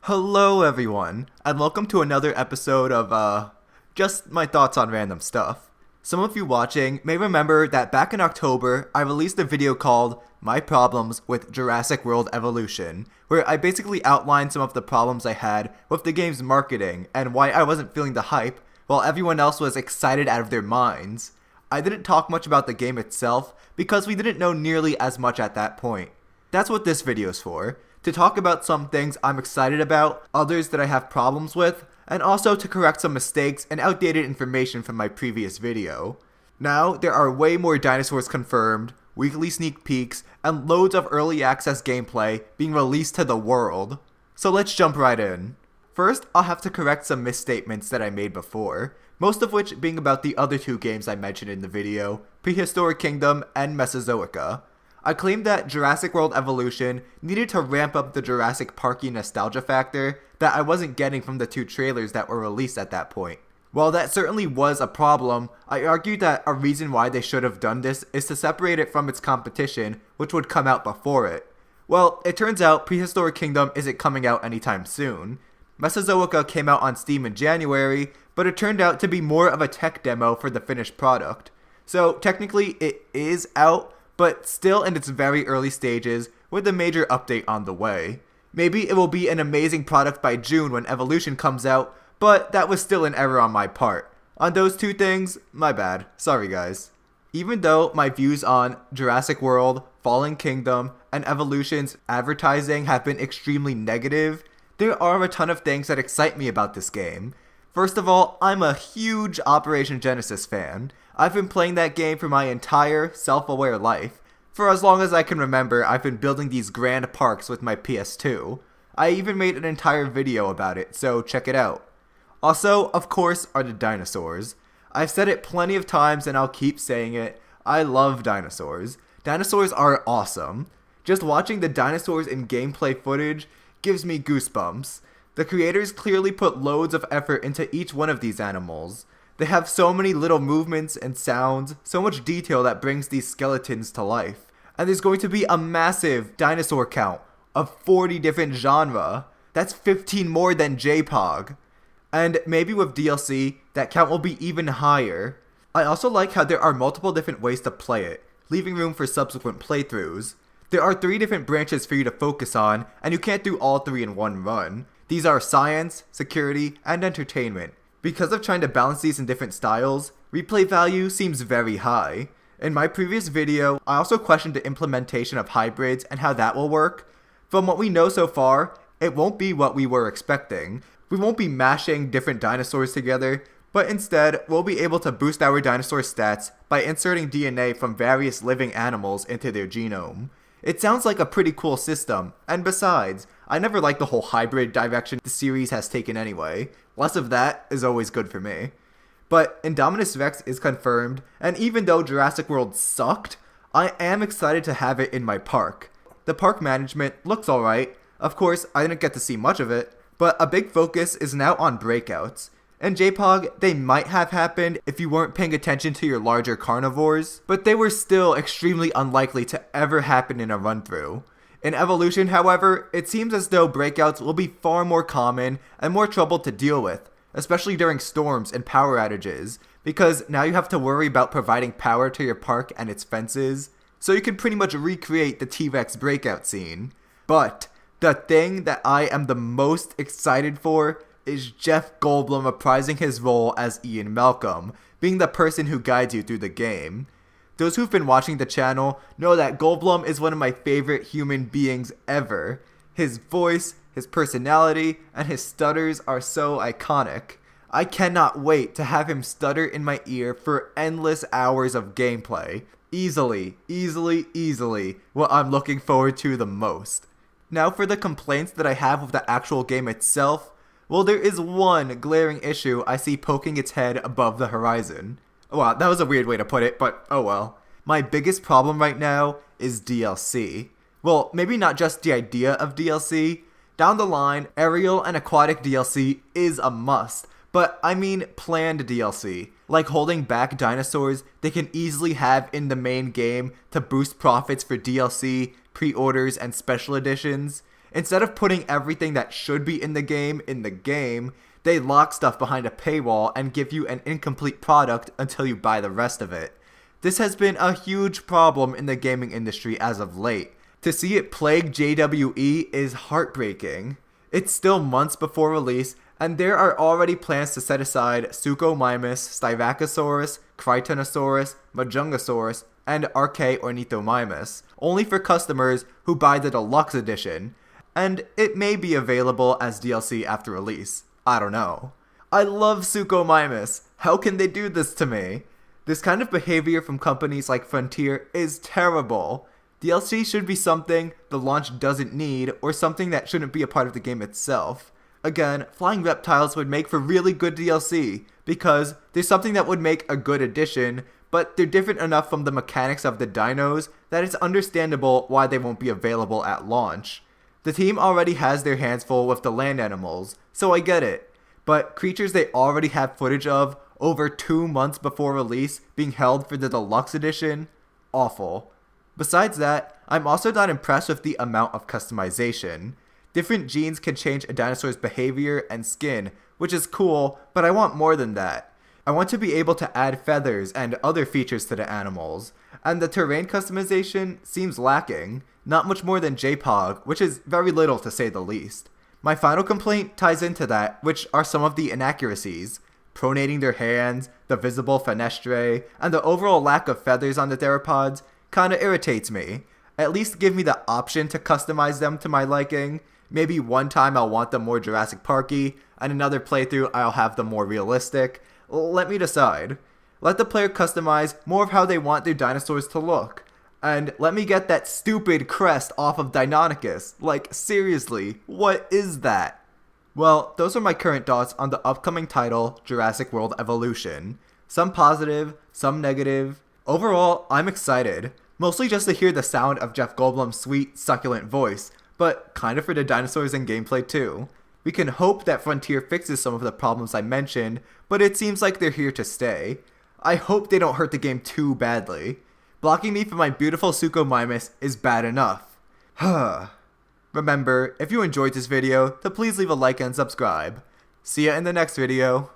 Hello everyone, and welcome to another episode of, just my thoughts on random stuff. Some of you watching may remember that back in October, I released a video called My Problems with Jurassic World Evolution, where I basically outlined some of the problems I had with the game's marketing and why I wasn't feeling the hype, while everyone else was excited out of their minds. I didn't talk much about the game itself, because we didn't know nearly as much at that point. That's what this video is for. To talk about some things I'm excited about, others that I have problems with, and also to correct some mistakes and outdated information from my previous video. Now, there are way more dinosaurs confirmed, weekly sneak peeks, and loads of early access gameplay being released to the world. So let's jump right in. First, I'll have to correct some misstatements that I made before, most of which being about the other two games I mentioned in the video, Prehistoric Kingdom and Mesozoica. I claimed that Jurassic World Evolution needed to ramp up the Jurassic Parky nostalgia factor that I wasn't getting from the two trailers that were released at that point. While that certainly was a problem, I argued that a reason why they should have done this is to separate it from its competition, which would come out before it. Well, it turns out Prehistoric Kingdom isn't coming out anytime soon. Mesozoica came out on Steam in January, but it turned out to be more of a tech demo for the finished product. So technically it is out, but still in its very early stages, with a major update on the way. Maybe it will be an amazing product by June when Evolution comes out, but that was still an error on my part. On those two things, my bad. Sorry guys. Even though my views on Jurassic World, Fallen Kingdom, and Evolution's advertising have been extremely negative, there are a ton of things that excite me about this game. First of all, I'm a huge Operation Genesis fan. I've been playing that game for my entire self-aware life. For as long as I can remember, I've been building these grand parks with my PS2. I even made an entire video about it, so check it out. Also, of course, are the dinosaurs. I've said it plenty of times and I'll keep saying it. I love dinosaurs. Dinosaurs are awesome. Just watching the dinosaurs in gameplay footage gives me goosebumps. The creators clearly put loads of effort into each one of these animals. They have so many little movements and sounds, so much detail that brings these skeletons to life. And there's going to be a massive dinosaur count of 40 different genres. That's 15 more than J-Pog. And maybe with DLC, that count will be even higher. I also like how there are multiple different ways to play it, leaving room for subsequent playthroughs. There are 3 different branches for you to focus on, and you can't do all 3 in one run. These are science, security, and entertainment. Because of trying to balance these in different styles, replay value seems very high. In my previous video, I also questioned the implementation of hybrids and how that will work. From what we know so far, it won't be what we were expecting. We won't be mashing different dinosaurs together, but instead, we'll be able to boost our dinosaur stats by inserting DNA from various living animals into their genome. It sounds like a pretty cool system, and besides, I never liked the whole hybrid direction the series has taken anyway. Less of that is always good for me. But Indominus Rex is confirmed, and even though Jurassic World sucked, I am excited to have it in my park. The park management looks alright. Of course, I didn't get to see much of it, but a big focus is now on breakouts. In J-Pog, they might have happened if you weren't paying attention to your larger carnivores, but they were still extremely unlikely to ever happen in a run-through. In Evolution, however, it seems as though breakouts will be far more common and more trouble to deal with, especially during storms and power outages, because now you have to worry about providing power to your park and its fences, so you can pretty much recreate the T-Rex breakout scene. But the thing that I am the most excited for is Jeff Goldblum reprising his role as Ian Malcolm, being the person who guides you through the game. Those who've been watching the channel know that Goldblum is one of my favorite human beings ever. His voice, his personality, and his stutters are so iconic. I cannot wait to have him stutter in my ear for endless hours of gameplay. Easily what I'm looking forward to the most. Now for the complaints that I have with the actual game itself, well, there is one glaring issue I see poking its head above the horizon. Wow, that was a weird way to put it, but oh well. My biggest problem right now is DLC. Well, maybe not just the idea of DLC. Down the line, aerial and aquatic DLC is a must, but I mean planned DLC. Like holding back dinosaurs they can easily have in the main game to boost profits for DLC, pre-orders, and special editions. Instead of putting everything that should be in the game, they lock stuff behind a paywall and give you an incomplete product until you buy the rest of it. This has been a huge problem in the gaming industry as of late. To see it plague JWE is heartbreaking. It's still months before release, and there are already plans to set aside Suchomimus, Styracosaurus, Critonosaurus, Majungasaurus, and Archaeornithomimus, only for customers who buy the deluxe edition, and it may be available as DLC after release. I don't know. I love Suchomimus. How can they do this to me? This kind of behavior from companies like Frontier is terrible. DLC should be something the launch doesn't need, or something that shouldn't be a part of the game itself. Again, flying reptiles would make for really good DLC, because there's something that would make a good addition, but they're different enough from the mechanics of the dinos that it's understandable why they won't be available at launch. The team already has their hands full with the land animals, so I get it. But creatures they already have footage of over 2 months before release being held for the deluxe edition? Awful. Besides that, I'm also not impressed with the amount of customization. Different genes can change a dinosaur's behavior and skin, which is cool, but I want more than that. I want to be able to add feathers and other features to the animals, and the terrain customization seems lacking, not much more than JPOG, which is very little to say the least. My final complaint ties into that, which are some of the inaccuracies. Pronating their hands, the visible fenestrae, and the overall lack of feathers on the theropods kinda irritates me. At least give me the option to customize them to my liking. Maybe one time I'll want them more Jurassic Parky, and another playthrough I'll have them more realistic. Let me decide. Let the player customize more of how they want their dinosaurs to look. And let me get that stupid crest off of Deinonychus. Like, seriously, what is that? Well, those are my current thoughts on the upcoming title, Jurassic World Evolution. Some positive, some negative. Overall, I'm excited. Mostly just to hear the sound of Jeff Goldblum's sweet, succulent voice, but kinda for the dinosaurs and gameplay too. We can hope that Frontier fixes some of the problems I mentioned, but it seems like they're here to stay. I hope they don't hurt the game too badly. Blocking me from my beautiful Suchomimus is bad enough. Remember, if you enjoyed this video, to please leave a like and subscribe. See ya in the next video.